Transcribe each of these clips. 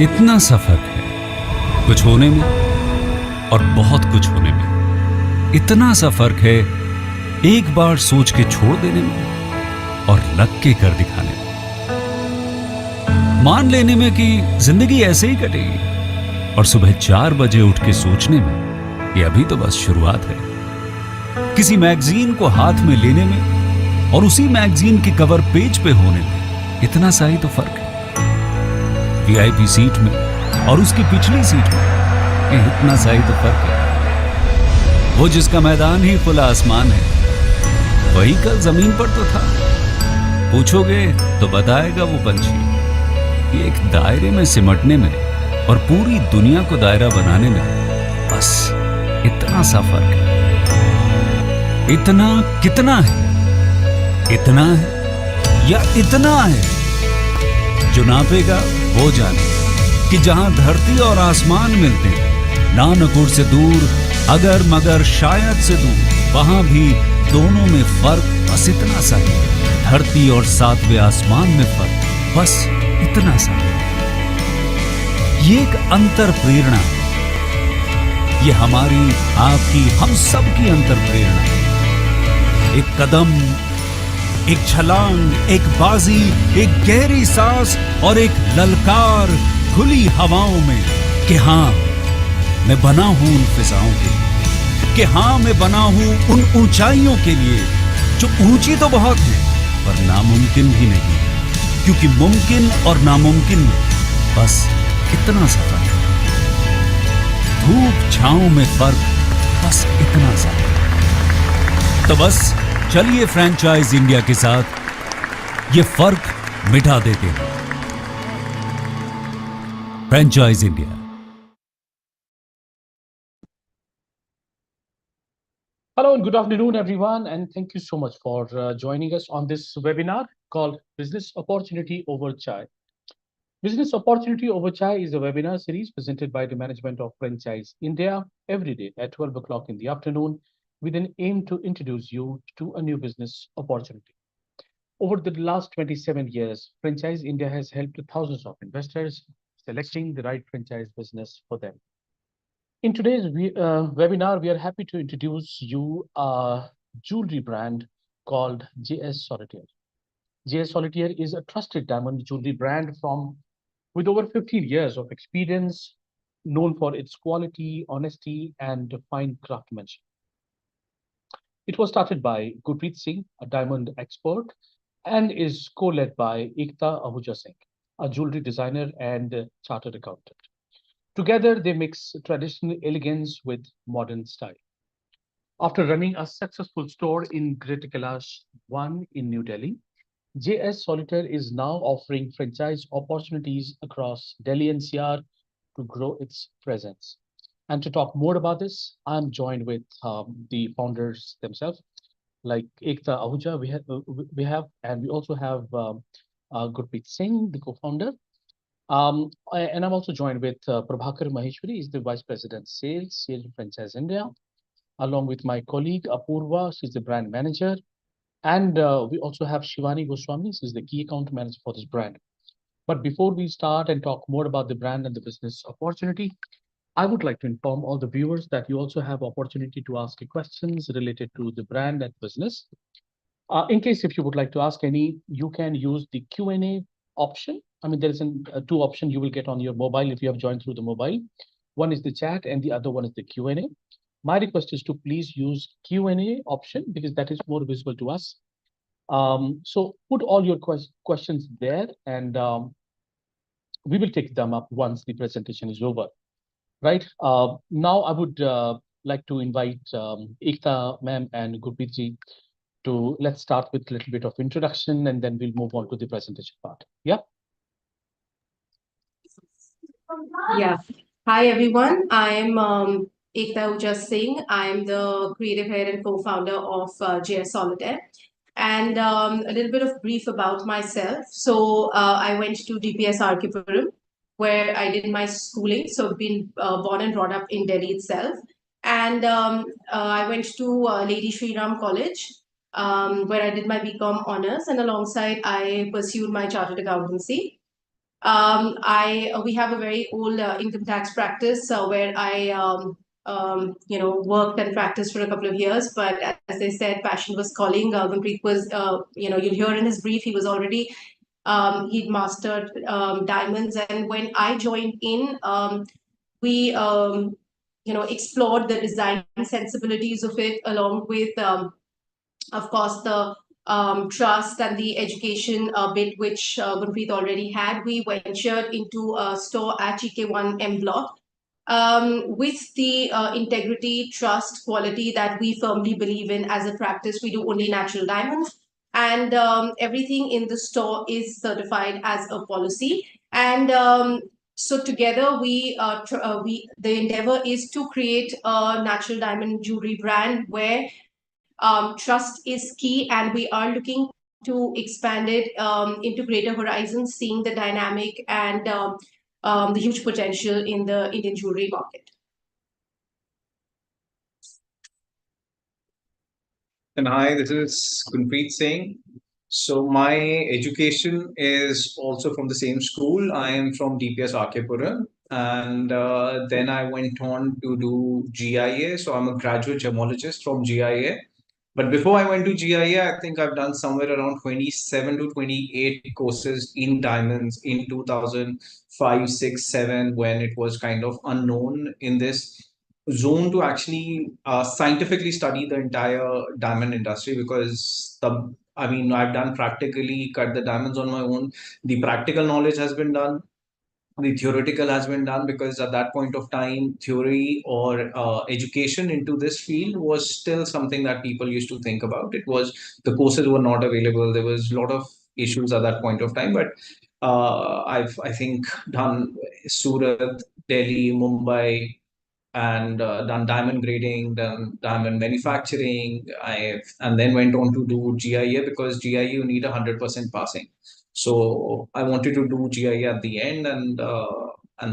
इतना सा फर्क है कुछ होने में और बहुत कुछ होने में। इतना सा फर्क है एक बार सोच के छोड़ देने में और लग के कर दिखाने में। मान लेने में कि जिंदगी ऐसे ही कटेगी और सुबह 4 बजे उठ के सोचने में ये अभी तो बस शुरुआत है। किसी मैगजीन को हाथ में लेने में और उसी मैगजीन के कवर पेज पे होने में इतना सा ही तो फर्क है। वीआईपी सीट में और उसकी पिछली सीट में इतना सा ही तो फर्क है। वो जिसका मैदान ही खुला आसमान है वही कल जमीन पर तो था। पूछोगे तो बताएगा वो पंछी। ये एक दायरे में सिमटने में और पूरी दुनिया को दायरा बनाने में बस इतना सा फर्क है। इतना कितना है? इतना है या इतना है? जो नापेगा वो जाने कि जहां धरती और आसमान मिलते हैं, ना नकुर से दूर, अगर मगर शायद से दूर, वहां भी दोनों में फर्क बस इतना सा है। धरती और 7वें आसमान में फर्क बस इतना सा है। ये एक अंतर प्रेरणा है। ये हमारी, आपकी, हम सब की अंतर प्रेरणा है। एक कदम, एक छलांग, एक बाजी, एक गहरी सांस और एक ललकार खुली हवाओं में कि हाँ मैं बना हूं उन फिजाओं के लिए, कि हाँ मैं बना हूं उन ऊंचाइयों के लिए जो ऊंची तो बहुत है पर नामुमकिन भी नहीं, क्योंकि मुमकिन और नामुमकिन में बस इतना सा फर्क है। धूप छांव में फर्क बस इतना सा है। तो बस चलिए फ्रेंचाइज इंडिया के साथ ये फर्क मिटा देते हैं। Franchise India. Hello and good afternoon, everyone, and thank you so much for joining us on this webinar called Business Opportunity Over Chai. Business Opportunity Over Chai is a webinar series presented by the management of Franchise India every day at 12 o'clock in the afternoon with an aim to introduce you to a new business opportunity. Over the last 27 years, Franchise India has helped thousands of investors selecting the right franchise business for them. In today's webinar, we are happy to introduce you a jewelry brand called JS Solitaire. JS Solitaire is a trusted diamond jewelry brand with over 15 years of experience, known for its quality, honesty, and fine craftsmanship. It was started by Gurpreet Singh, a diamond expert, and is co-led by Ekta Ahuja Singh, a jewelry designer and chartered accountant. Together, they mix traditional elegance with modern style. After running a successful store in Greater Kailash 1 in New Delhi, JS Solitaire is now offering franchise opportunities across Delhi NCR to grow its presence. And to talk more about this, I'm joined with the founders themselves, like Ekta Ahuja, and we also have Gurpreet Singh, the co-founder. And I'm also joined with Prabhakar Maheshwari, is the Vice President Sales and Franchise India, along with my colleague Apurva, she's the brand manager. And we also have Shivani Goswami, she's the key account manager for this brand. But before we start and talk more about the brand and the business opportunity, I would like to inform all the viewers that you also have opportunity to ask questions related to the brand and business. In case if you would like to ask any, you can use the Q&A option. I mean, there is two options you will get on your mobile if you have joined through the mobile. One is the chat and the other one is the Q&A. My request is to please use Q&A option because that is more visible to us. So put all your questions there and we will take them up once the presentation is over. Right. Now I would like to invite Ekta ma'am and Gurpreet ji to let's start with a little bit of introduction and then we'll move on to the presentation part. Yeah. Yeah. Hi, everyone. I'm Ekta Uja Singh. I'm the creative head and co-founder of JS Solitaire. And a little bit of brief about myself. So I went to DPS Arkipuram, where I did my schooling. So I've been born and brought up in Delhi itself. And I went to Lady Shri Ram College, where I did my BCom honors. And alongside, I pursued my chartered accountancy. We have a very old income tax practice where I worked and practiced for a couple of years. But as I said, passion was calling. Gunpreet was, you'll hear in his brief, he was already he'd mastered diamonds, and when I joined in, we explored the design sensibilities of it, along with of course, the trust and the education bit, which Gunpreet already had. We ventured into a store at GK1 M Block with the integrity, trust, quality that we firmly believe in as a practice. We do only natural diamonds, and everything in the store is certified as a policy. And so together, the endeavor is to create a natural diamond jewelry brand where trust is key, and we are looking to expand it into greater horizons, seeing the dynamic and the huge potential in the Indian jewelry market. And hi, this is Gunpreet Singh. So my education is also from the same school. I am from DPS Puram, and then I went on to do GIA. So I'm a graduate gemologist from GIA. But before I went to GIA, I think I've done somewhere around 27 to 28 courses in diamonds in 2005, 6, 7, when it was kind of unknown in this zone to actually scientifically study the entire diamond industry. Because I've done practically cut the diamonds on my own. The practical knowledge has been done, the theoretical has been done, because at that point of time, theory or education into this field was still something that people used to think about. It was, the courses were not available. There was a lot of issues at that point of time. But I think done Surat, Delhi, Mumbai, and done diamond grading, done diamond manufacturing. And then went on to do GIA, because GIA you need 100% passing. So I wanted to do GIA at the end, and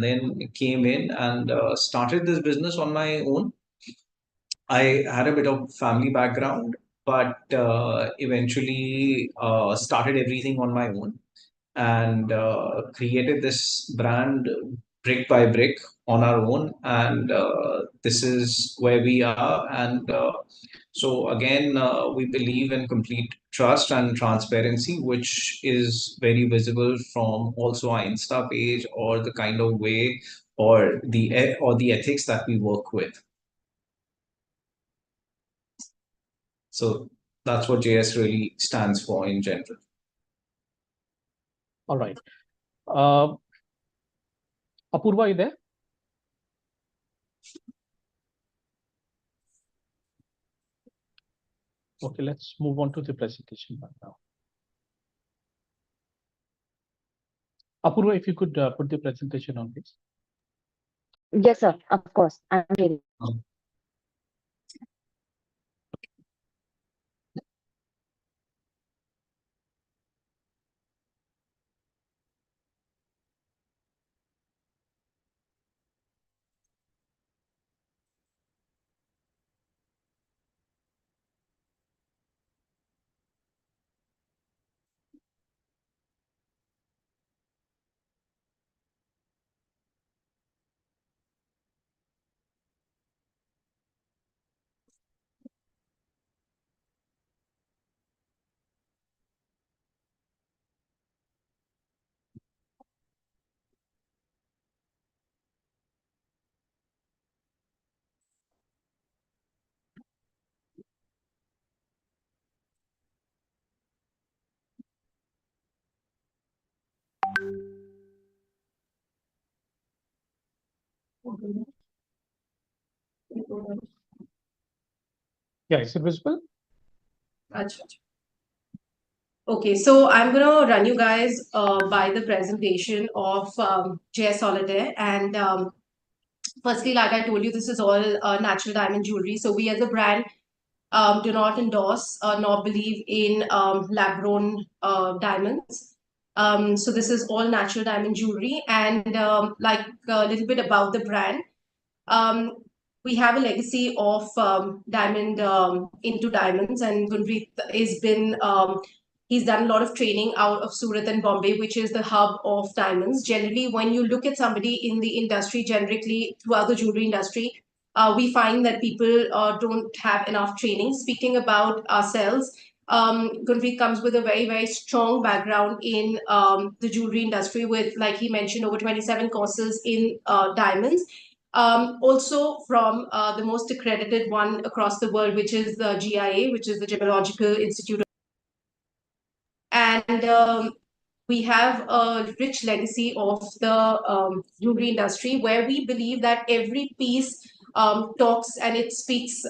then came in and started this business on my own. I had a bit of family background, but eventually started everything on my own, and created this brand brick by brick on our own. And this is where we are. And so again, we believe in complete trust and transparency, which is very visible from also our Insta page, or the kind of way, or the ethics that we work with. So that's what JS really stands for in general. All right. Apurva, you there? Okay, let's move on to the presentation right now. Apurva, if you could put the presentation on, please. Yes, sir. Of course. I'm ready. Yeah, is it visible? Achha. Okay, so I'm going to run you guys by the presentation of JS Solitaire. And firstly, like I told you, this is all natural diamond jewelry. So we as a brand do not endorse nor believe in lab-grown diamonds. So this is all natural diamond jewelry. And like a little bit about the brand, we have a legacy of diamond into diamonds, and Gunpreet has been He's done a lot of training out of Surat and Bombay, which is the hub of diamonds. Generally, when you look at somebody in the industry, generically throughout the jewelry industry, we find that people don't have enough training. Speaking about ourselves, Gunpreet comes with a very, very strong background in the jewelry industry with, like he mentioned, over 27 courses in diamonds. Also from the most accredited one across the world, which is the GIA, which is the Gemological Institute. And we have a rich legacy of the jewelry industry where we believe that every piece talks and it speaks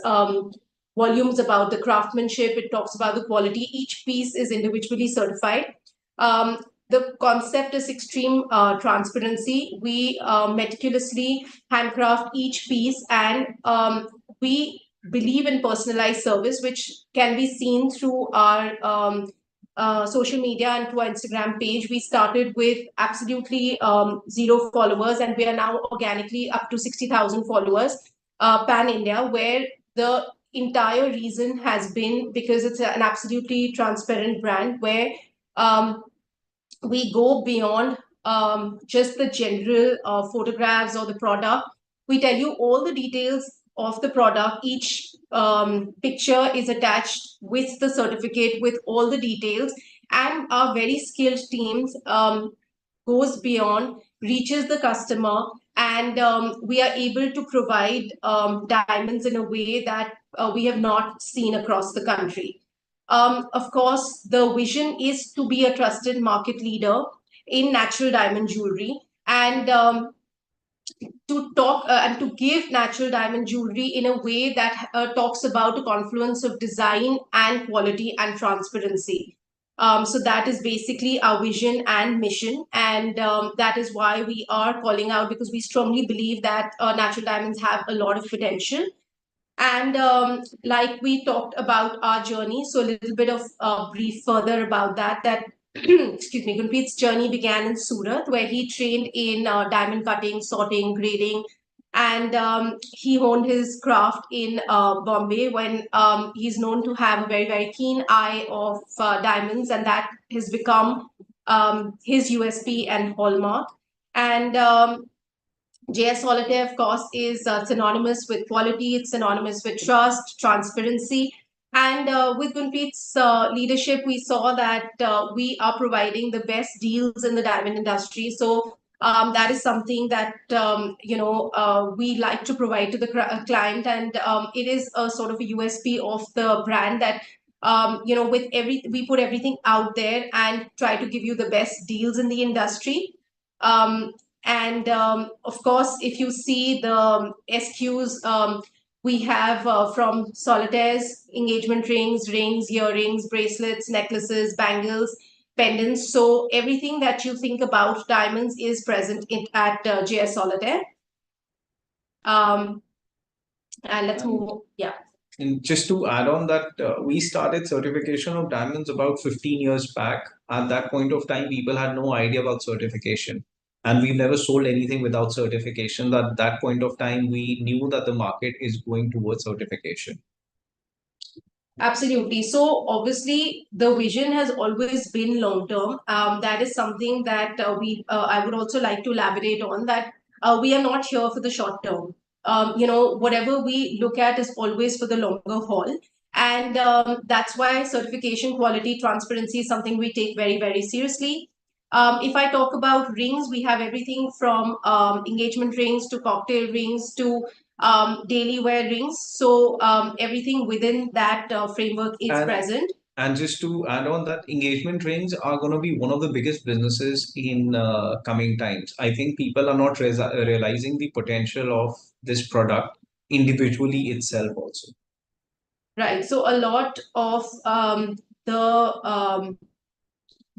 volumes about the craftsmanship, it talks about the quality. Each piece is individually certified. The concept is extreme transparency. We meticulously handcraft each piece, and we believe in personalized service, which can be seen through our social media and to our Instagram page. We started with absolutely 0 followers, and we are now organically up to 60,000 followers pan India, where the entire reason has been because it's an absolutely transparent brand where we go beyond just the general photographs or the product. We tell you all the details of the product. Each picture is attached with the certificate with all the details, and our very skilled teams goes beyond, reaches the customer, and we are able to provide diamonds in a way that we have not seen across the country. Of course, the vision is to be a trusted market leader in natural diamond jewelry, and to talk and to give natural diamond jewelry in a way that talks about a confluence of design and quality and transparency. So that is basically our vision and mission, and that is why we are calling out, because we strongly believe that natural diamonds have a lot of potential. And like we talked about our journey, so a little bit of brief further about that excuse me, Gunpreet's journey began in Surat, where he trained in diamond cutting, sorting, grading, and he honed his craft in Bombay, when he's known to have a very, very keen eye of diamonds, and that has become his USP and hallmark. And JS Solitaire, of course, is synonymous with quality, it's synonymous with trust, transparency. And with Gunpreet's leadership, we saw that we are providing the best deals in the diamond industry. So that is something that, we like to provide to the client. And it is a sort of a USP of the brand that, we put everything out there and try to give you the best deals in the industry. And of course, if you see the SQs, we have from Solitaire's engagement rings, earrings, bracelets, necklaces, bangles, pendants. So everything that you think about diamonds is present at JS Solitaire. And let's move. Yeah. And just to add on that, we started certification of diamonds about 15 years back. At that point of time, people had no idea about certification. And we've never sold anything without certification. At that point of time, we knew that the market is going towards certification. Absolutely. So obviously, the vision has always been long term. That is something that I would also like to elaborate on, that we are not here for the short term. Whatever we look at is always for the longer haul. And that's why certification, quality, transparency is something we take very, very seriously. If I talk about rings, we have everything from engagement rings to cocktail rings to daily wear rings. So everything within that framework is present. And just to add on that, engagement rings are going to be one of the biggest businesses in coming times. I think people are not realizing the potential of this product individually itself also. Right. So a lot of the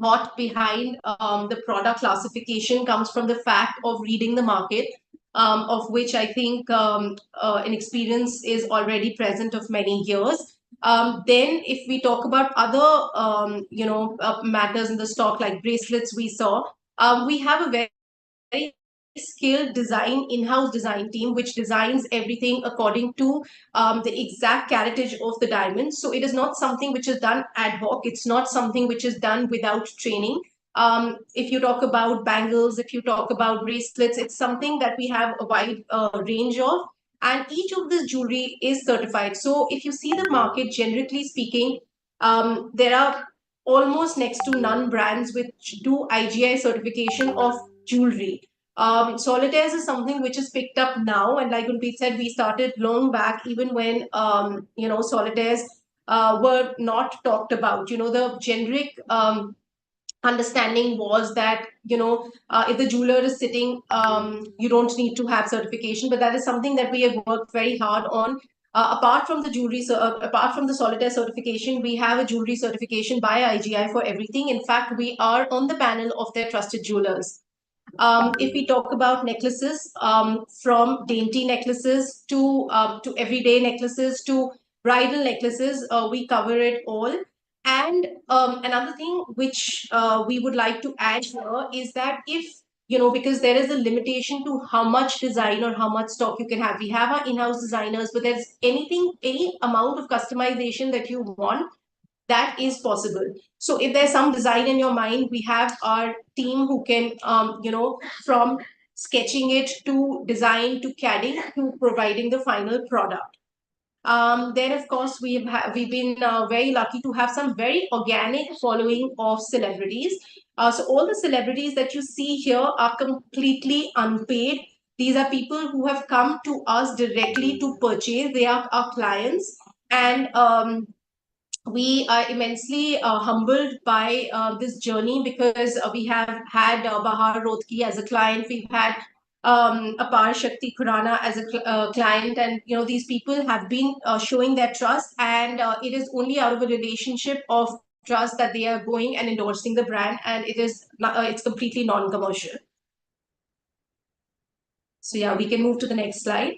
thought behind the product classification comes from the fact of reading the market, of which I think an experience is already present of many years. Then if we talk about other, matters in the stock like bracelets, we saw, we have a very skilled in-house design team, which designs everything according to the exact caratage of the diamond. So it is not something which is done ad hoc. It's not something which is done without training. If you talk about bangles, if you talk about bracelets, it's something that we have a wide range of. And each of this jewelry is certified. So if you see the market, generically speaking, there are almost next to none brands which do IGI certification of jewelry. Solitaires is something which is picked up now, and like Gunpreet said, we started long back, even when solitaires were not talked about. The generic understanding was that if the jeweler is sitting, you don't need to have certification, but that is something that we have worked very hard on. Apart from the jewelry, apart from the solitaire certification, we have a jewelry certification by IGI for everything. In fact, we are on the panel of their trusted jewelers. If we talk about necklaces, from dainty necklaces to everyday necklaces to bridal necklaces, we cover it all. And another thing which we would like to add here is that if because there is a limitation to how much design or how much stock you can have. We have our in-house designers, but there's any amount of customization that you want, that is possible. So if there's some design in your mind, we have our team who can, from sketching it to design to CADing to providing the final product. Then, of course, we've been very lucky to have some very organic following of celebrities. So all the celebrities that you see here are completely unpaid. These are people who have come to us directly to purchase. They are our clients, and we are immensely humbled by this journey, because we have had Bahar Rothki as a client. We've had Apar Shakti Khurana as a client, and these people have been showing their trust, and it is only out of a relationship of trust that they are going and endorsing the brand, and it's completely non-commercial. So yeah, we can move to the next slide.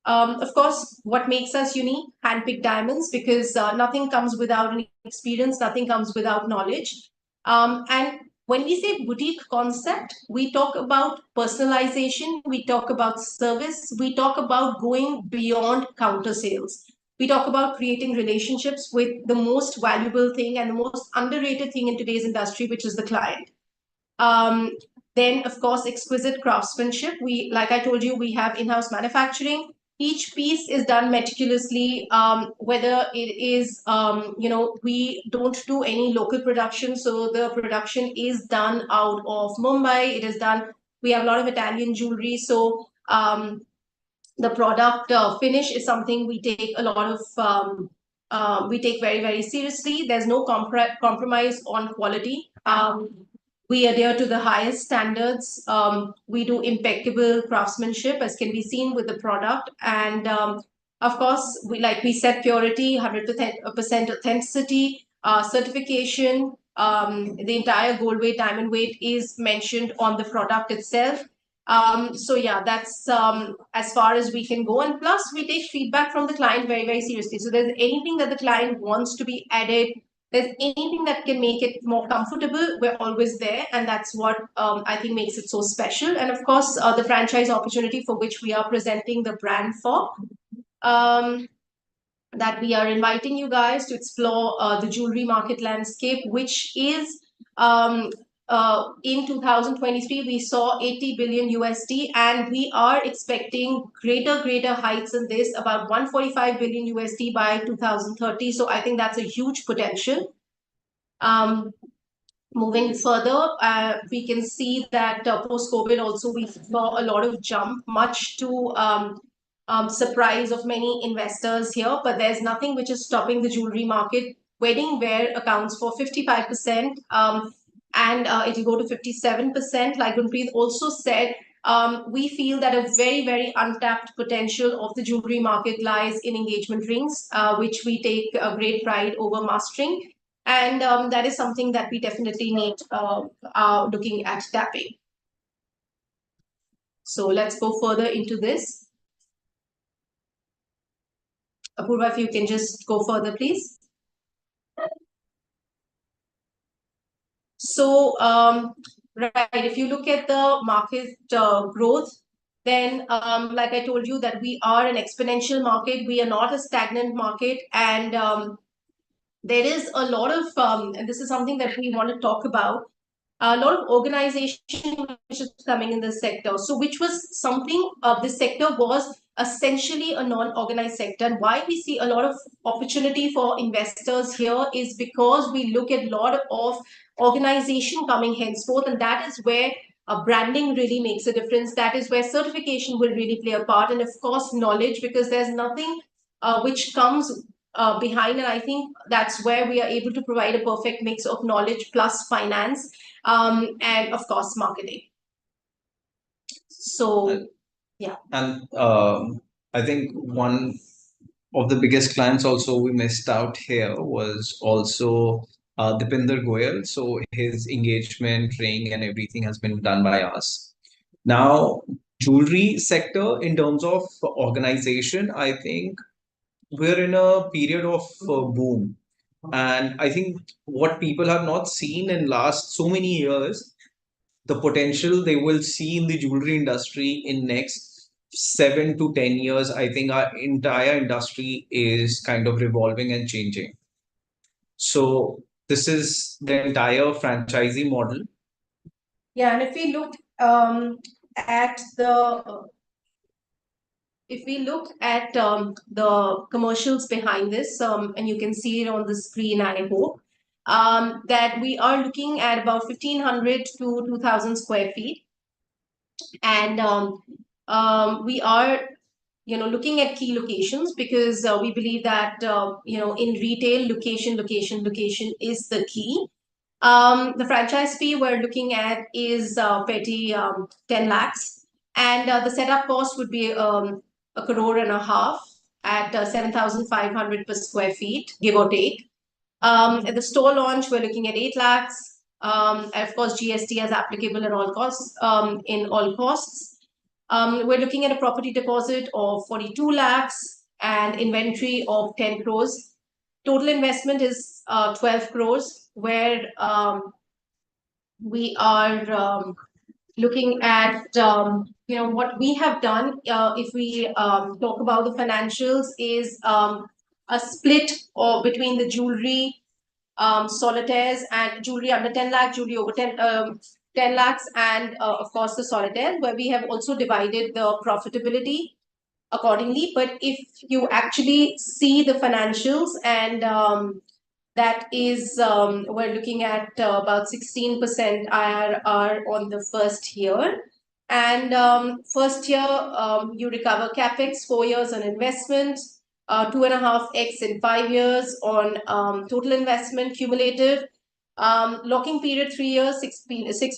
Of course, what makes us unique? Handpicked diamonds, because nothing comes without any experience, nothing comes without knowledge. And when we say boutique concept, we talk about personalization, we talk about service, we talk about going beyond counter sales. We talk about creating relationships with the most valuable thing and the most underrated thing in today's industry, which is the client. Then, of course, exquisite craftsmanship. Like I told you, we have in-house manufacturing. Each piece is done meticulously, whether it is, we don't do any local production. So the production is done out of Mumbai. It is done, we have a lot of Italian jewelry. So the product finish is something we take a lot of, we take very, very seriously. There's no compromise on quality. We adhere to the highest standards. We do impeccable craftsmanship, as can be seen with the product. And of course, we set purity, 100% authenticity, certification. The entire gold weight, diamond weight is mentioned on the product itself. So yeah, that's as far as we can go. And plus, we take feedback from the client very, very seriously. So there's anything that the client wants to be added, there's anything that can make it more comfortable, we're always there. And that's what I think makes it so special. And of course, the franchise opportunity for which we are presenting the brand for, that we are inviting you guys to explore the jewelry market landscape, which is in 2023, we saw 80 billion USD, and we are expecting greater heights in this, about 145 billion USD by 2030. So I think that's a huge potential. Moving further, we can see that post-COVID also we saw a lot of jump, much to surprise of many investors here, but there's nothing which is stopping the jewelry market. Wedding wear accounts for 55%, and it will go to 57%. Like Gunpreet also said, we feel that a very, very untapped potential of the jewelry market lies in engagement rings, which we take a great pride over mastering. And that is something that we definitely need looking at tapping. So let's go further into this. Apurva, if you can just go further, please. So right, if you look at the market growth, then like I told you that we are an exponential market. We are not a stagnant market. And there is a lot of, and this is something that we want to talk about, a lot of organization which is coming in this sector. So which was something, this sector was essentially a non-organized sector. And why we see a lot of opportunity for investors here is because we look at a lot of organization coming henceforth, and that is where branding really makes a difference. That is where certification will really play a part, and of course knowledge, because there's nothing which comes behind. And I think that's where we are able to provide a perfect mix of knowledge plus finance, and of course marketing. So yeah. And I think one of the biggest clients also we missed out here was also Dipinder Goyal. So his engagement, ring, and everything has been done by us. Now, jewelry sector in terms of organization, I think we're in a period of boom. And I think what people have not seen in last so many years, the potential they will see in the jewelry industry in next 7 to 10 years. I think our entire industry is kind of revolving and changing. So this is the entire franchisee model. Yeah, and if we look at the if we look at the commercials behind this, and you can see it on the screen, I hope, that we are looking at about 1,500 to 2,000 square feet. And we are, looking at key locations, because we believe that, in retail, location is the key. The franchise fee we're looking at is petty 10 lakhs. And the setup cost would be 1.5 crore at 7,500 per square feet, give or take. At the store launch, we're looking at 8 lakhs. And of course, GST is applicable in all costs. We're looking at a property deposit of 42 lakhs and inventory of 10 crores. Total investment is 12 crores, where we are looking at, what we have done. If we talk about the financials, is a split between the jewelry, solitaires, and jewelry under 10 lakh, jewelry over 10 lakhs, and of course the solitaire, where we have also divided the profitability accordingly. But if you actually see the financials, and that is, we're looking at about 16% IRR on the first year. And first year, you recover capex, 4 years on investment, 2.5x in 5 years on total investment cumulative. Locking period 3 years, 6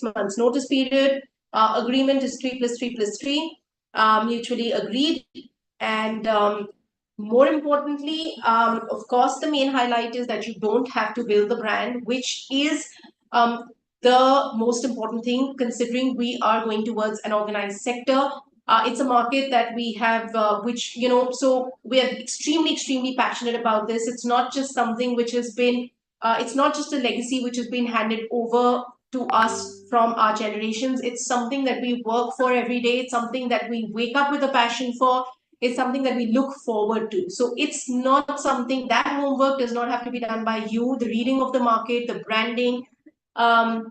months notice period. Agreement is 3 plus 3 plus 3, mutually agreed. And more importantly, of course, the main highlight is that you don't have to build the brand, which is the most important thing, considering we are going towards an organized sector. It's a market that we have, which, so we are extremely passionate about this. It's not just something which has been, it's not just a legacy which has been handed over to us from our generations. It's something that we work for every day. It's something that we wake up with a passion for. It's something that we look forward to. So it's not something, that homework does not have to be done by you. The reading of the market, the branding, how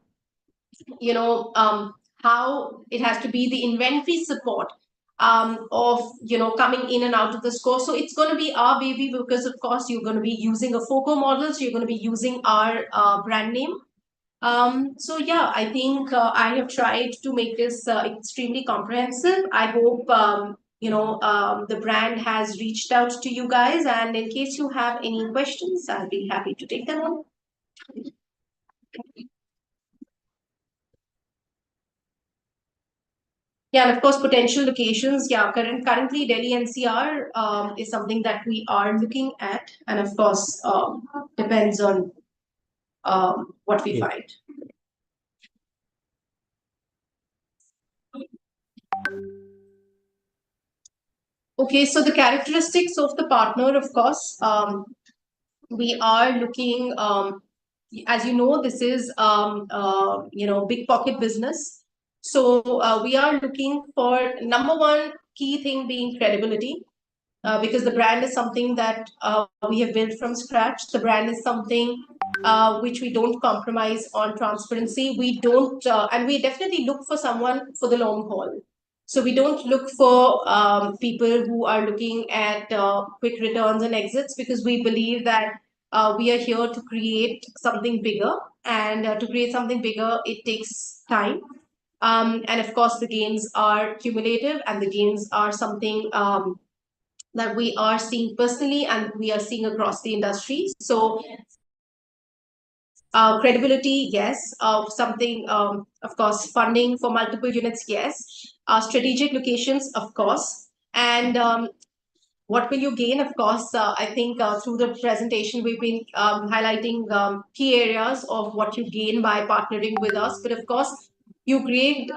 it has to be, the inventory support of, coming in and out of the store. So it's going to be our baby, because of course you're going to be using a FOCO model. So you're going to be using our brand name. So yeah, I think I have tried to make this extremely comprehensive. I hope, the brand has reached out to you guys. And in case you have any questions, I'll be happy to take them on. Yeah, and of course, potential locations. Yeah, currently Delhi NCR is something that we are looking at, and of course, depends on what we find. Okay, so the characteristics of the partner, of course, we are looking as you know, this is big pocket business. So we are looking for number one key thing being credibility. Because the brand is something that we have built from scratch. The brand is something which we don't compromise on transparency. We don't, and we definitely look for someone for the long haul. So we don't look for people who are looking at quick returns and exits, because we believe that we are here to create something bigger. And to create something bigger, it takes time. And of course, the gains are cumulative, and the gains are something that we are seeing personally and we are seeing across the industry. So credibility, yes. Something, of course, funding for multiple units, yes. Strategic locations, of course. And what will you gain? Of course, I think through the presentation, we've been highlighting key areas of what you gain by partnering with us. But of course, you gain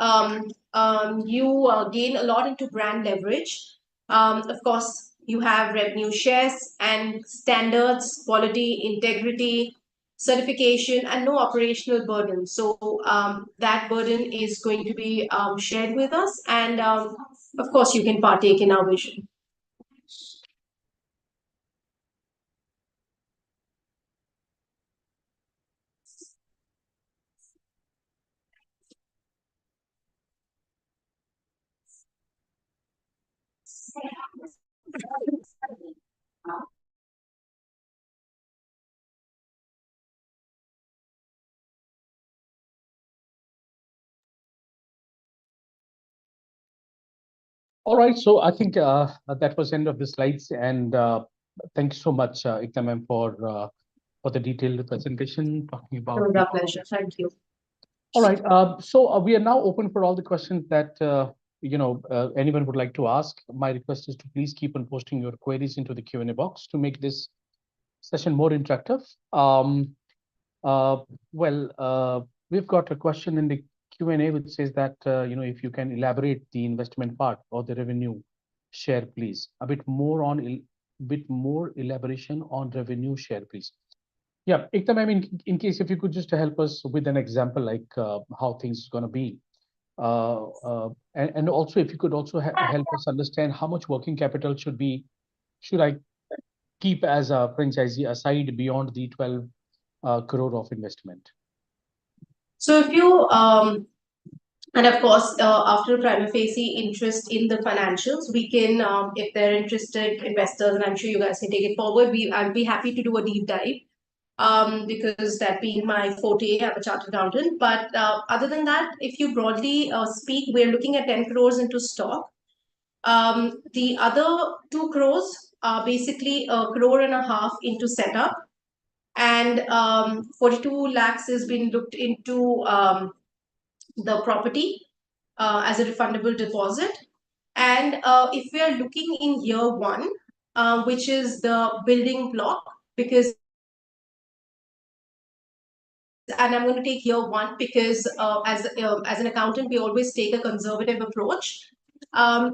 gain a lot into brand leverage. Of course, you have revenue shares and standards, quality, integrity, certification, and no operational burden. So that burden is going to be shared with us. And of course, you can partake in our vision. All right, so I think that was end of the slides, and thank you so much, Ekta ma'am, for the detailed presentation talking about. It was our pleasure. Thank you. All right, so we are now open for all the questions that anyone would like to ask. My request is to please keep on posting your queries into the Q&A box to make this session more interactive. We've got a question in the Q&A which says that if you can elaborate the investment part or the revenue share, please. A bit more elaboration on revenue share, please. Yeah, Ekta ma'am, in case if you could just help us with an example, like how things are going to be. And also if you could also help us understand how much working capital should I keep as a franchisee aside beyond the 12 crore of investment. So if you, and of course, after prima facie interest in the financials, we can, if they're interested investors, and I'm sure you guys can take it forward, I'd be happy to do a deep dive. Because that being my forte, I'm a chartered accountant. But other than that, if you broadly speak, we're looking at 10 crores into stock. The other 2 crores are basically 1.5 crore into setup. And 42 lakhs has been looked into the property as a refundable deposit. And if we are looking in year 1, which is the building block, because and I'm going to take year 1 because as an accountant, we always take a conservative approach.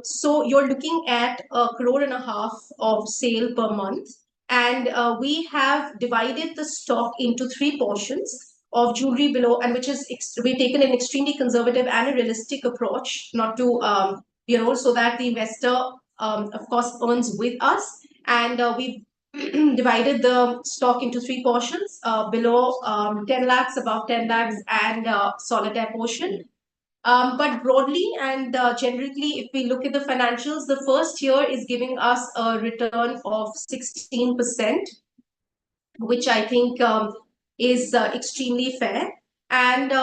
So you're looking at 1.5 crore of sale per month. And we have divided the stock into 3 portions of jewelry below, and which is we've taken an extremely conservative and a realistic approach, not to so that the investor of course earns with us. And we've divided the stock into 3 portions, below 10 lakhs, above 10 lakhs, and solitaire portion. But broadly and generally, if we look at the financials, the first year is giving us a return of 16%, which I think is extremely fair. And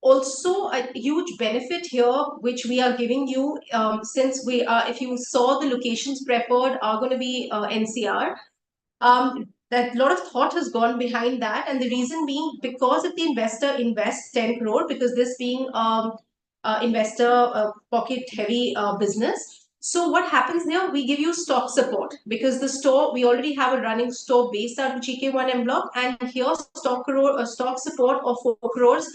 also a huge benefit here, which we are giving you, since we are, if you saw, the locations preferred are going to be NCR. That a lot of thought has gone behind that, and the reason being because if the investor invests 10 crore, because this being investor pocket heavy business. So what happens here? We give you stock support, because the store, we already have a running store based out of GK1 M Block, and here stock support of 4 crores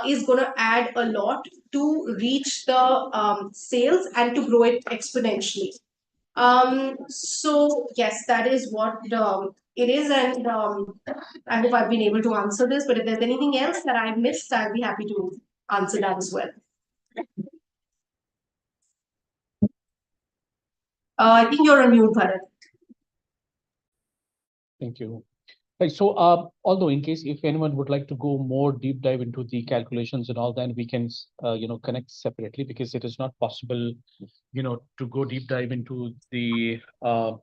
is going to add a lot to reach the sales and to grow it exponentially. So yes, that is what it is, and I hope I've been able to answer this. But if there's anything else that I missed, I'll be happy to answer that as well. I think you're on mute, Bharat. Thank you. Right. So, although in case if anyone would like to go more deep dive into the calculations and all, then we can, connect separately, because it is not possible, to go deep dive into the, all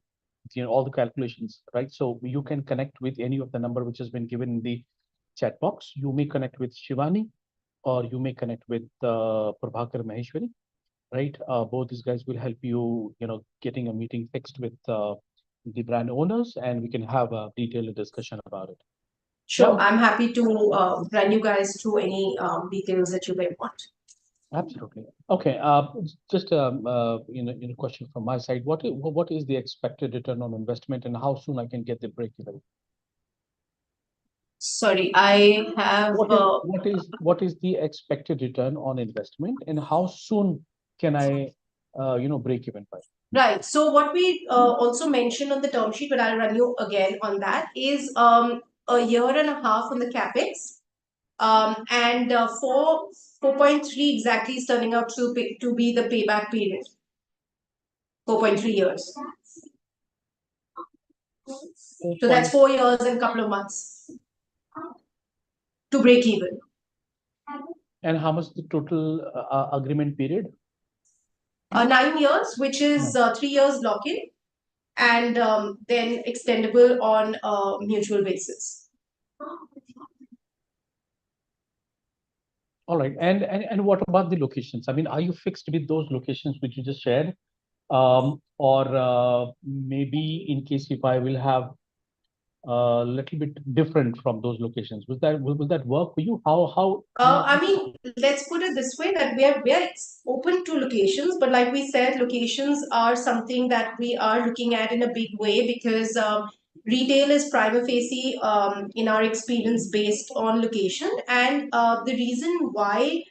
the calculations, right? So you can connect with any of the number which has been given in the chat box. You may connect with Shivani, or you may connect with Prabhakar Maheshwari, right? Both these guys will help you, getting a meeting fixed with the brand owners, and we can have a detailed discussion about it. Sure, Yeah. I'm happy to run you guys through any details that you may want. Absolutely. Okay. Just question from my side. What is the expected return on investment, and how soon I can get the break even? Sorry, I have. What is the expected return on investment, and how soon can I, break even by? Right. So what we also mentioned on the term sheet, but I'll run you again on that, is a year and a half on the capex, and 4.3 exactly is turning out to be the payback period. 4.3 years. So that's 4 years and a couple of months to break even. And how much the total agreement period? 9 years, which is 3 years lock-in, and then extendable on a mutual basis. All right. And what about the locations? I mean, are you fixed with those locations which you just shared? Or maybe in case if I will have a little bit different from those locations, will that work for you? How? I mean, let's put it this way, that we are open to locations, but like we said, locations are something that we are looking at in a big way, because retail is prima facie, in our experience, based on location. And the reason why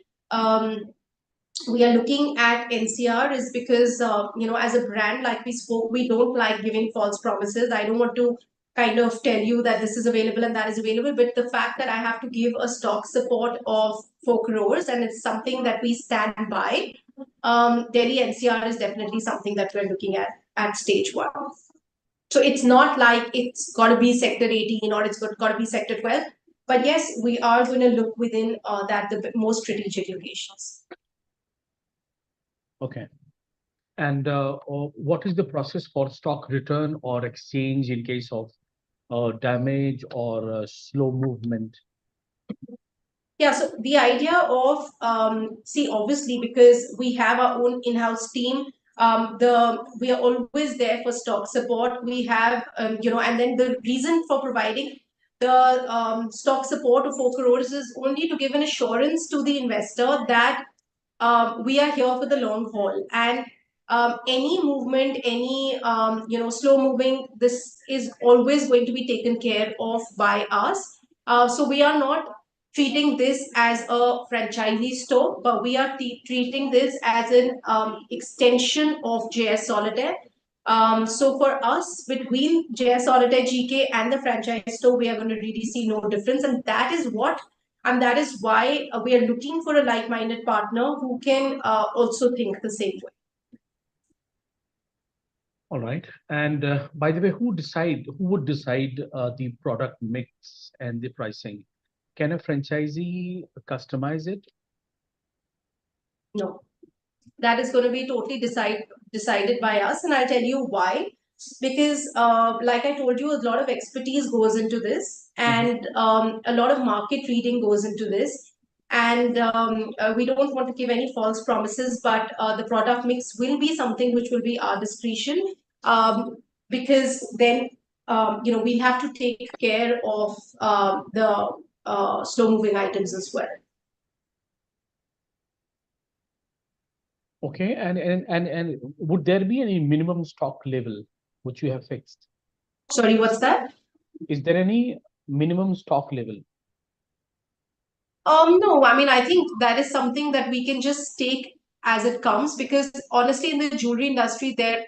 we are looking at NCR is because, as a brand, like we spoke, we don't like giving false promises. I don't want to kind of tell you that this is available and that is available, but the fact that I have to give a stock support of 4 crores, and it's something that we stand by, Delhi NCR is definitely something that we're looking at stage 1. So it's not like it's got to be sector 18 or it's got to be sector 12. But yes, we are going to look within the most strategic locations. Okay. And what is the process for stock return or exchange in case of damage or slow movement? Yeah, so the idea of, obviously, because we have our own in-house team, we are always there for stock support. We have, and then the reason for providing the stock support of 4 crores is only to give an assurance to the investor that we are here for the long haul, and any movement, any slow moving, this is always going to be taken care of by us. So we are not treating this as a franchisee store, but we are treating this as an extension of JS Solitaire. So for us, between JS Solitaire GK and the franchise store, we are going to really see no difference, and that is why we are looking for a like-minded partner who can also think the same way. All right. And by the way, who would decide the product mix and the pricing? Can a franchisee customize it? No, that is going to be totally decided by us, and I'll tell you why. Because, like I told you, a lot of expertise goes into this, and a lot of market reading goes into this. And we don't want to give any false promises, but the product mix will be something which will be our discretion, because then we have to take care of the slow moving items as well. Okay, and would there be any minimum stock level which you have fixed? Sorry, what's that? Is there any minimum stock level? No, I mean, I think that is something that we can just take as it comes, because honestly, in the jewelry industry, there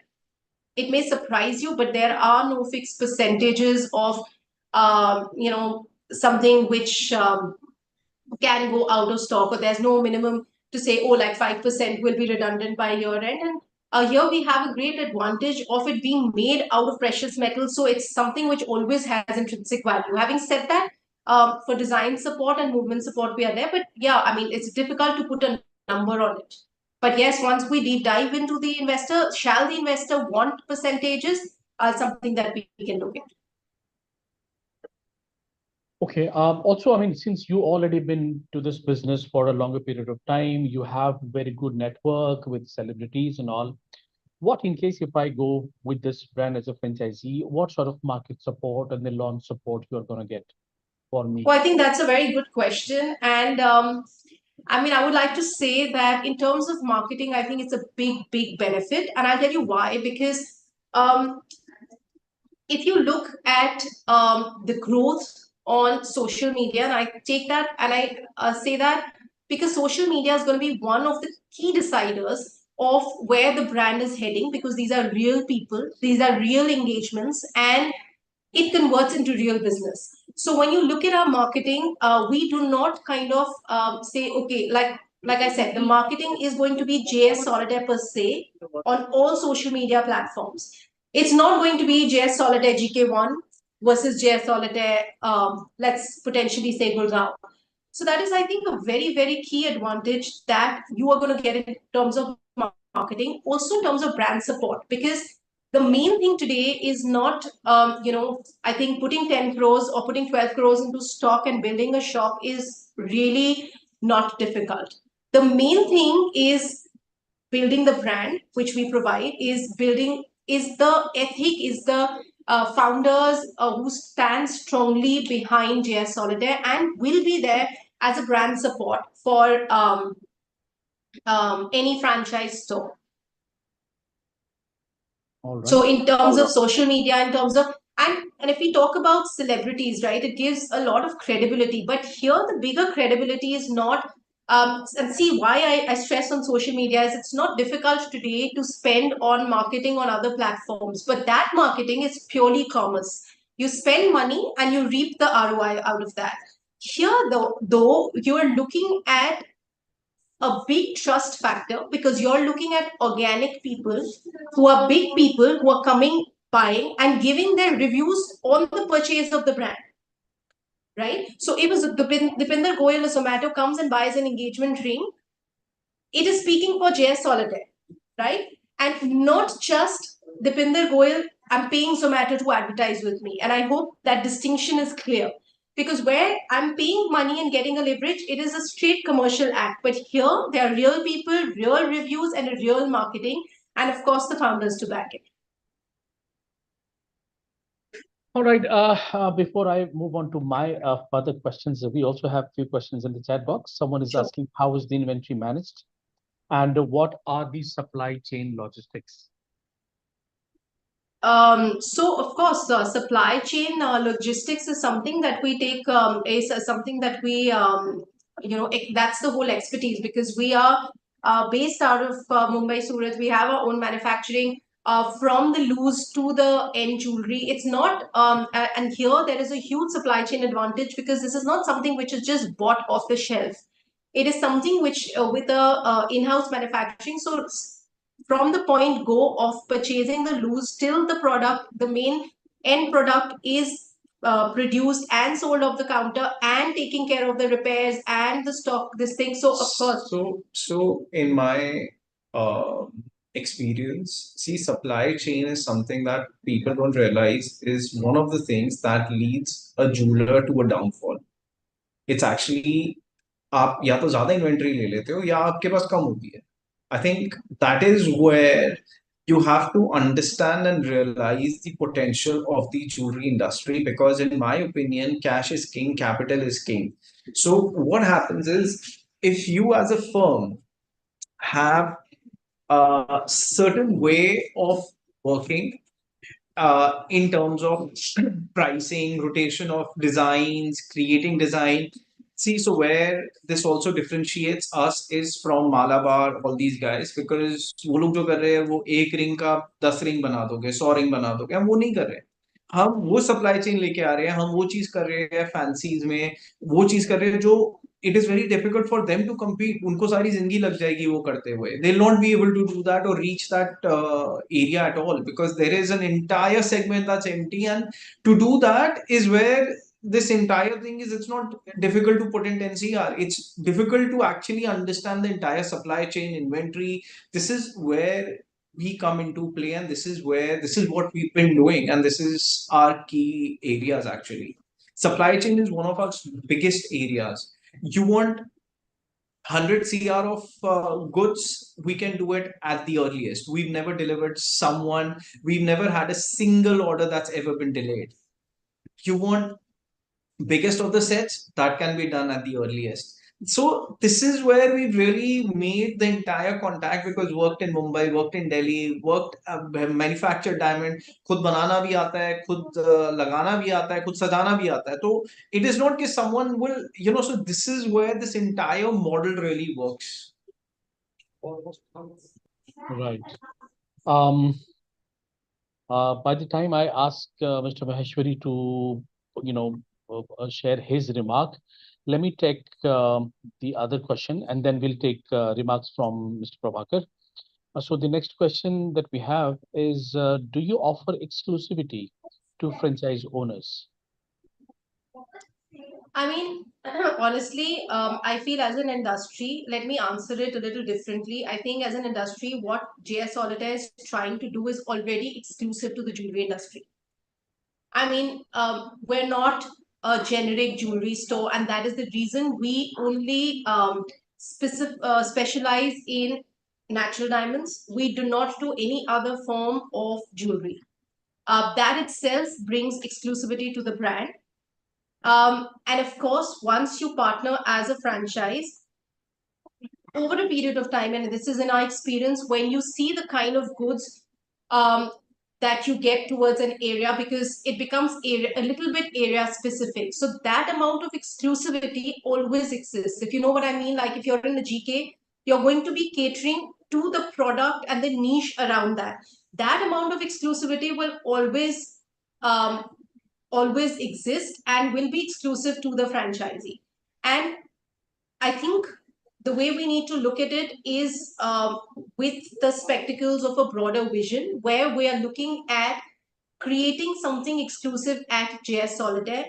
it may surprise you, but there are no fixed percentages of, something which can go out of stock, or there's no minimum to say, oh, like 5% will be redundant by year end. And here we have a great advantage of it being made out of precious metals. So it's something which always has intrinsic value. Having said that, for design support and movement support, we are there. But yeah, I mean, it's difficult to put a number on it. But yes, once we deep dive into the investor, shall the investor want percentages? Something that we can look at. Okay. Also, I mean, since you already been to this business for a longer period of time, you have very good network with celebrities and all. What in case if I go with this brand as a franchisee, what sort of market support and the launch support you're going to get for me? Well, I think that's a very good question. And I mean, I would like to say that in terms of marketing, I think it's a big benefit. And I'll tell you why. Because if you look at the growth on social media, and I take that and I say that because social media is going to be one of the key deciders of where the brand is heading, because these are real people, these are real engagements, and it converts into real business. So when you look at our marketing, we do not kind of say, okay, like I said, the marketing is going to be JS Solitaire per se on all social media platforms. It's not going to be JS Solitaire GK1 versus JS Solitaire, let's potentially say Gurgaon. So that is, I think, a very key advantage that you are going to get in terms of marketing, also in terms of brand support, because the main thing today is not, I think putting 10 crores or putting 12 crores into stock and building a shop is really not difficult. The main thing is building the brand, which we provide, is the ethic, is the founders who stand strongly behind JS Solitaire and will be there as a brand support for any franchise store. All right. So in terms of social media, in terms of, and if we talk about celebrities, right, it gives a lot of credibility. But here the bigger credibility is not, and see why I stress on social media is it's not difficult today to spend on marketing on other platforms, but that marketing is purely commerce. You spend money and you reap the ROI out of that. Here, though you are looking at a big trust factor, because you're looking at organic people who are big people who are coming, buying, and giving their reviews on the purchase of the brand. Right? So if Dipinder Goyal of Zomato comes and buys an engagement ring, it is speaking for JS Solitaire, right? And not just Dipinder Goyal, I'm paying Zomato to advertise with me. And I hope that distinction is clear. Because where I'm paying money and getting a leverage, it is a straight commercial act. But here, there are real people, real reviews, and a real marketing. And of course, the founders to back it. All right. Before I move on to my further questions, we also have a few questions in the chat box. Someone is Sure. asking, how is the inventory managed? And what are the supply chain logistics? So of course, supply chain logistics is something that we take, is something that we, that's the whole expertise, because we are based out of Mumbai, Surat. We have our own manufacturing from the loose to the end jewelry. It's not, and here there is a huge supply chain advantage, because this is not something which is just bought off the shelf. It is something which with a in-house manufacturing. So from the point go of purchasing the loose till the product, the main end product is produced and sold off the counter, and taking care of the repairs and the stock, this thing. So of course. So in my experience, see, supply chain is something that people don't realize is one of the things that leads a jeweler to a downfall. It's actually आप या तो ज्यादा inventory ले लेते हो या आपके पास कम होती है. I think that is where you have to understand and realize the potential of the jewelry industry, because in my opinion, cash is king, capital is king. So what happens is, if you as a firm have a certain way of working in terms of pricing, rotation of designs, creating design, See, so where this also differentiates us is from Malabar, all these guys, because वो लोग जो कर रहे हैं वो एक ring का 10 ring बना दोगे, 100 रिंग बना दोगे, हम वो नहीं कर रहे हैं। हम वो सप्लाई चेन लेके आ रहे हैं, हम वो चीज कर रहे हैं फैंसीज में, वो चीज कर रहे हैं जो it is very difficult for them to compete. उनको सारी जिंदगी लग जाएगी वो करते हुए। They will not be able to do that और reach that area at all, because there is an entire segment that's empty, and to do that is where this entire thing is. It's not difficult to put in 10 CR. It's difficult to actually understand the entire supply chain inventory. This is where we come into play, and this is what we've been doing, and this is our key areas actually. Supply chain is one of our biggest areas. You want 100 CR of goods, we can do it at the earliest. We've never delivered someone, we've never had a single order that's ever been delayed. You want biggest of the sets, that can be done at the earliest. So this is where we've really made the entire contact, because worked in Mumbai, worked in Delhi, worked manufactured diamond, खुद बनाना भी आता है, खुद लगाना भी आता है, खुद सजाना भी आता है. तो it is not that someone will, so this is where this entire model really works. Right. By the time I ask Mr. Maheshwari to, share his remark, let me take the other question, and then we'll take remarks from Mr. Prabhakar. So the next question that we have is, do you offer exclusivity to franchise owners? I mean, honestly, I feel as an industry, let me answer it a little differently. I think as an industry, what JS Solitaire is trying to do is already exclusive to the jewelry industry. I mean, we're not a generic jewelry store, and that is the reason we only specialize in natural diamonds. We do not do any other form of jewelry. That itself brings exclusivity to the brand. And of course, once you partner as a franchise, over a period of time, and this is in our experience, when you see the kind of goods that you get towards an area, because it becomes a little bit area specific. So that amount of exclusivity always exists. If you know what I mean, like if you're in a GK, you're going to be catering to the product and the niche around that. That amount of exclusivity will always exist and will be exclusive to the franchisee. And I think the way we need to look at it is with the spectacles of a broader vision, where we are looking at creating something exclusive at JS Solitaire.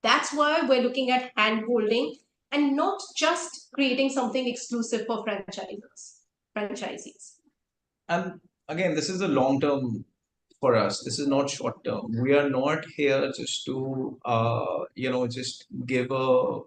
That's why we're looking at hand-holding and not just creating something exclusive for franchisees. And again, this is a long term for us. This is not short term. We are not here just to just give a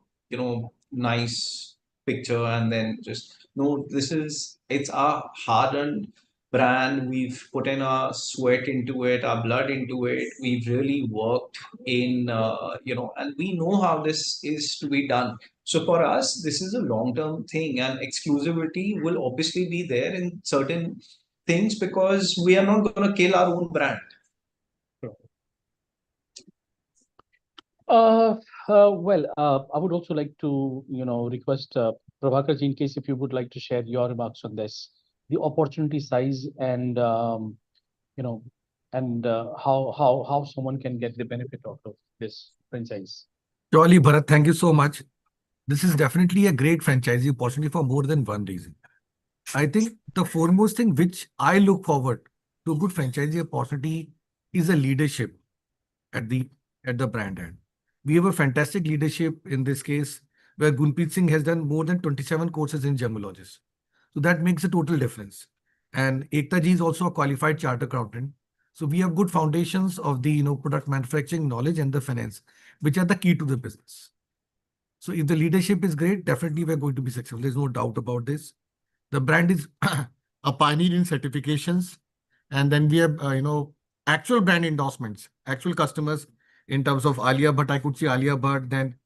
nice picture and then just no. It's our hard-earned brand. We've put in our sweat into it, our blood into it. We've really worked in and we know how this is to be done. So for us, this is a long-term thing, and exclusivity will obviously be there in certain things, because we are not going to kill our own brand. I would also like to, request Prabhakar ji, in case if you would like to share your remarks on this, the opportunity size, and how someone can get the benefit out of this franchise. Surely, Bharat, thank you so much. This is definitely a great franchisee opportunity for more than one reason. I think the foremost thing which I look forward to a good franchisee opportunity is a leadership at the brand end. We have a fantastic leadership in this case, where Gunpreet Singh has done more than 27 courses in gemologist. So that makes a total difference. And Ekta ji is also a qualified chartered accountant. So we have good foundations of the product manufacturing knowledge and the finance, which are the key to the business. So if the leadership is great, definitely we're going to be successful. There's no doubt about this. The brand is a pioneer in certifications. And then we have, actual brand endorsements, actual customers in terms of Alia Bhatt. I could see Alia Bhatt, then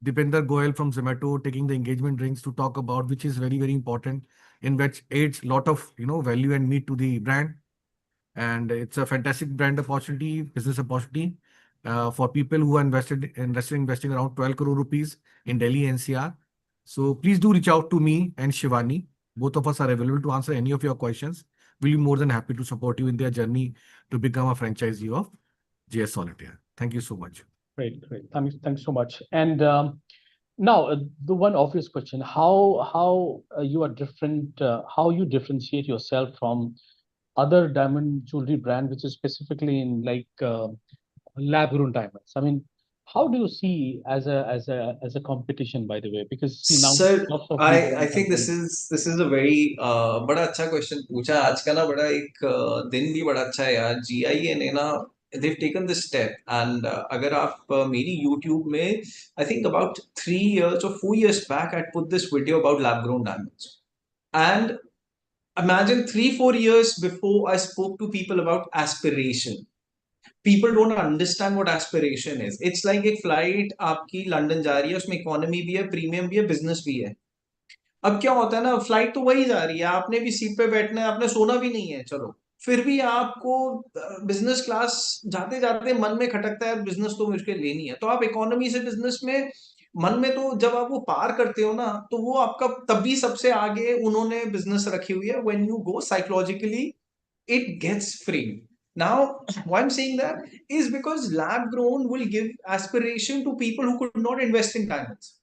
Dipender Goyal from Zomato taking the engagement rings to talk about, which is very, very important, in which adds a lot of, value and meat to the brand. And it's a fantastic brand opportunity, business opportunity. for people who are investing around 12 crore rupees in Delhi NCR. So please do reach out to me and Shivani. Both of us are available to answer any of your questions. We'll be more than happy to support you in their journey to become a franchisee of JS Solitaire. Thank you so much. Great, great. Thanks so much. And now the one obvious question: how you are different? How you differentiate yourself from other diamond jewelry brand, which is specifically in like lab-grown diamonds? I mean, how do you see as a competition, by the way? Because see now Sir, lots of new I brands are think going. this is a very बड़ा अच्छा question पूछा आज का ना बड़ा एक दिन भी बड़ा अच्छा है यार GIA ने ना they've taken this step and अगर आप मेरी YouTube में I think about 3 years or 4 years back I put this video about lab grown diamonds and imagine 3-4 years before I spoke to people about aspiration. People don't understand what aspiration is. It's like एक flight आपकी London जा रही है उसमें economy भी है premium भी है बिजनेस भी है अब क्या होता है ना फ्लाइट तो वही जा रही है आपने भी सीट पे बैठना है आपने सोना भी नहीं है चलो फिर भी आपको बिजनेस क्लास जाते जाते मन में खटकता है बिजनेस तो मुझे लेनी है तो आप इकोनॉमी से बिजनेस में मन में तो जब आप वो पार करते हो ना तो वो आपका तभी सबसे आगे उन्होंने बिजनेस रखी हुई है when you go psychologically it gets framed. Now, why I'm saying that is because lab grown will give aspiration to people who could not invest in diamonds.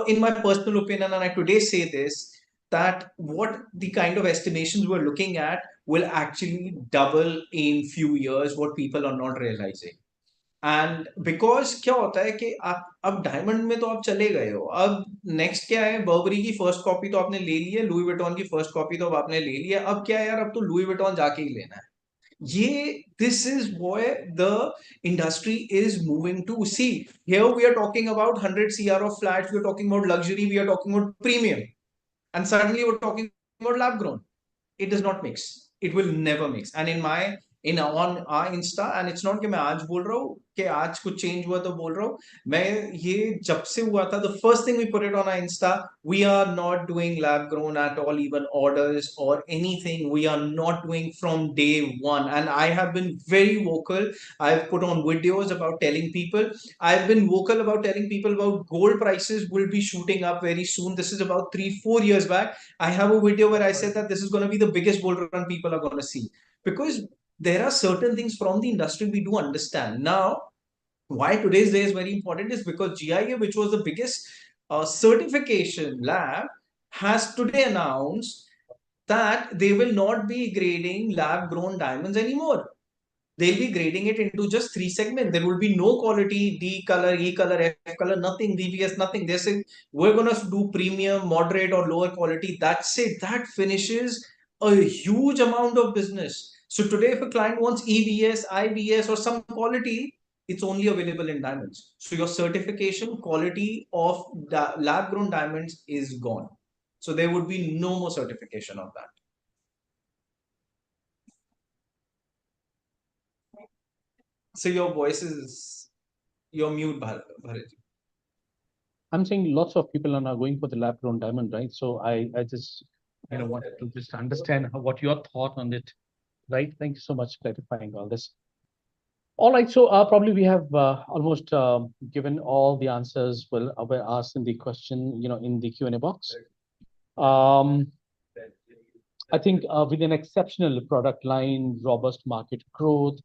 In my personal opinion, and I today say this, that what the kind of estimations we're looking at will actually double in few years, what people are not realizing. And because क्या होता है कि आप अब diamond में तो आप चले गए हो अब नेक्स्ट क्या है बर्बरी की फर्स्ट कॉपी तो आपने ले ली है लुई विटॉन की फर्स्ट कॉपी तो अब आपने ले लिया अब क्या है यार अब तो लुई विटॉन जाके ही लेना है ये this is where the industry is moving to. See, here we are talking about 100 CR of flats, we are talking about luxury, we are talking about premium, and suddenly we're talking about lab grown. It does not mix. It will never mix. And in on our Insta, and it's not कि मैं आज बोल रहा हूँ कि आज कुछ change हुआ तो बोल रहा हूँ मैं ये जब से हुआ था the first thing we put it on our Insta, we are not doing lab grown at all, even orders or anything. We are not doing from day one. And I have been very vocal. I've put on videos about telling people. I've been vocal about telling people about gold prices will be shooting up very soon. This is about 3-4 years back. I have a video where I said that this is going to be the biggest bull run people are going to see because there are certain things from the industry we do understand. Now, why today's day is very important is because GIA, which was the biggest certification lab, has today announced that they will not be grading lab grown diamonds anymore. They'll be grading it into just 3 segments. There will be no quality, D color, E color, F color, nothing, DBS, nothing. They say we're going to do premium, moderate, or lower quality. That's it. That finishes a huge amount of business. So today, if a client wants EBS, IBS, or some quality, it's only available in diamonds. So your certification quality of lab grown diamonds is gone. So there would be no more certification of that. So your voice is you're mute, Bharat. I'm saying lots of people are now going for the lab-grown diamond, right? So I just wanted to just understand what your thought on it, right? Thank you so much for clarifying all this. All right, so probably we have almost given all the answers were asked in the question, in the Q&A box. I think with an exceptional product line, robust market growth,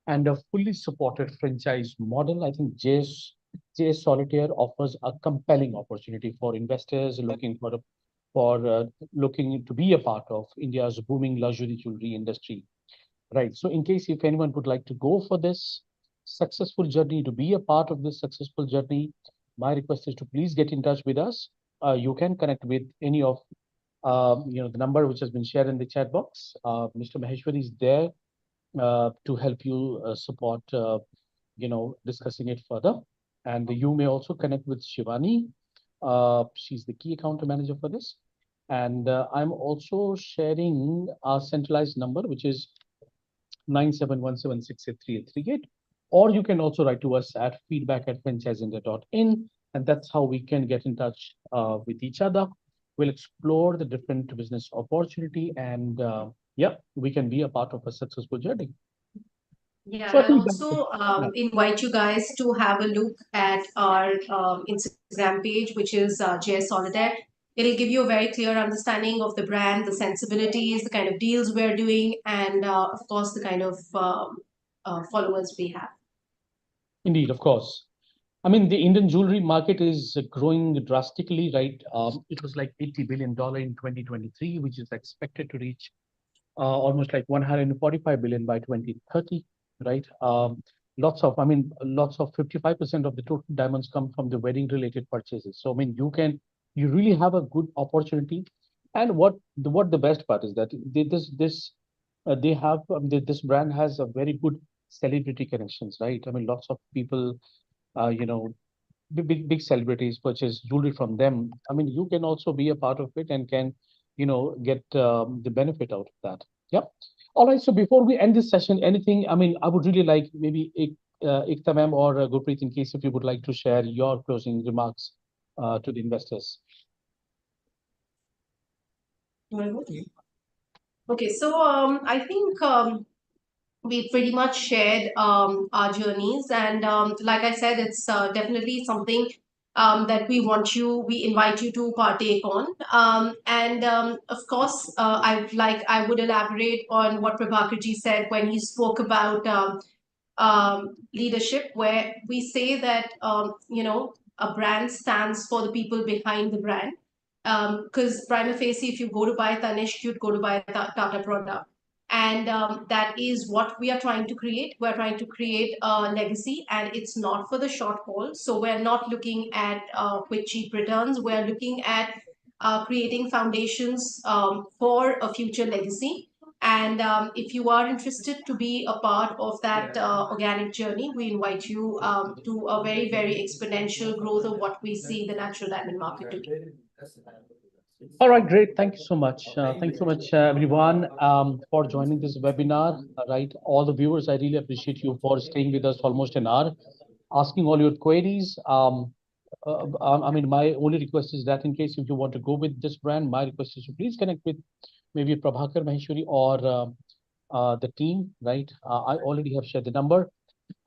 and a fully supported franchise model, I think JS Solitaire offers a compelling opportunity for investors looking looking to be a part of India's booming luxury jewelry industry. Right. So in case if anyone would like to go for this successful journey, to be a part of this successful journey, my request is to please get in touch with us. You can connect with any of the number which has been shared in the chat box. Mr. Maheshwari is there to help you support, discussing it further. And you may also connect with Shivani. She's the key account manager for this. And I'm also sharing our centralized number, which is 9717683838. Or you can also write to us at feedback@franchiseindia.in. And that's how we can get in touch with each other. We'll explore the different business opportunity and we can be a part of a successful journey. Yeah, So I I think that's also yeah. invite you guys to have a look at our Instagram page, which is JS Solitaire. It'll give you a very clear understanding of the brand, the sensibilities, the kind of deals we're doing, and of course, the kind of followers we have. Indeed, of course. I mean, the Indian jewelry market is growing drastically, right? It was like $80 billion in 2023, which is expected to reach almost like 145 billion by 2030, right? Lots of 55% of the total diamonds come from the wedding related purchases. So, I mean, you really have a good opportunity. And what the best part is that this brand has a very good celebrity connections, right? I mean, lots of people, you know, big celebrities purchase jewelry from them. I mean, you can also be a part of it and can, get the benefit out of that. Yep. All right. So before we end this session, anything, I mean, I would really like maybe Ekta ma'am or Gurpreet, in case if you would like to share your closing remarks to the investors. Okay, so I think we pretty much shared our journeys, and like I said, it's definitely something that we invite you to partake on. And of course, I would elaborate on what Prabhakarji said when he spoke about leadership, where we say that a brand stands for the people behind the brand. Because prima facie, if you go to buy Tanishq, you'd go to buy a Tata product. And that is what we are trying to create. We're trying to create a legacy, and it's not for the short haul. So we're not looking at quick, cheap returns. We're looking at creating foundations for a future legacy. And if you are interested to be a part of that organic journey, we invite you to a very, very exponential growth of what we see the natural diamond market to be. All right, great. Thank you so much. Thank you so much, everyone, for joining this webinar. Right, all the viewers, I really appreciate you for staying with us almost an hour, asking all your queries. I mean, my only request is that in case if you want to go with this brand, my request is to please connect with maybe Prabhakar Maheshwari or the team, right? I already have shared the number.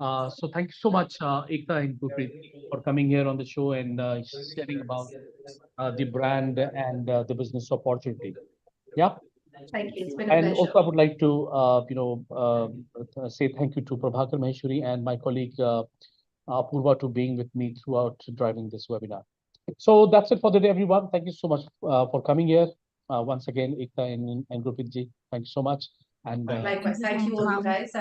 So thank you so much, Ekta and Gurpreet, for coming here on the show and sharing about the brand and the business opportunity. Yeah. Thank you. It's been a And pleasure. also, I would like to, say thank you to Prabhakar Maheshwari and my colleague Purva to being with me throughout driving this webinar. So that's it for the day, everyone. Thank you so much for coming here. Once again, Ekta and Gurpreet ji, thank you so much. And Likewise, thank you all, guys.